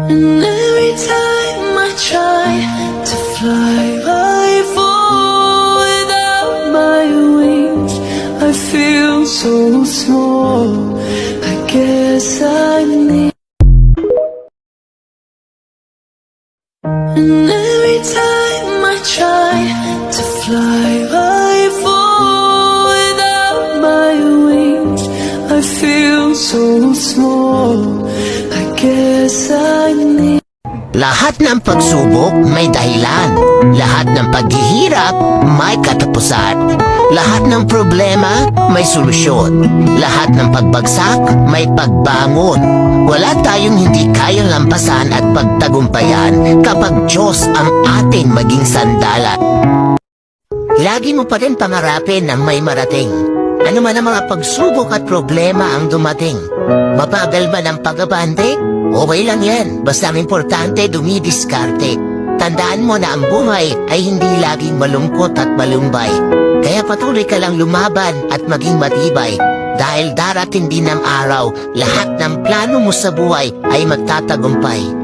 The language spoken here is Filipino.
And every time I try to fly, I fall without my wings. I feel so small, I guess I need. And every time I try to fly, I fall without my wings. I feel so small, I guess I need. Lahat ng pagsubok may dahilan. Lahat ng paghihirap may katapusan. Lahat ng problema may solusyon. Lahat ng pagbagsak may pagbangon. Wala tayong hindi kayang lampasan at pagtagumpayan kapag Diyos ang ating maging sandalan. Lagi mo pa rin pangarapin ang may marating. Ano man ang mga pagsubok at problema ang dumating. Mabagal man ang pag-abante? Okay lang yan, basta ang importante dumidiskarte. Tandaan mo na ang buhay ay hindi laging malungkot at malumbay. Kaya patuloy ka lang lumaban at maging matibay. Dahil darating din ang araw, lahat ng plano mo sa buhay ay magtatagumpay.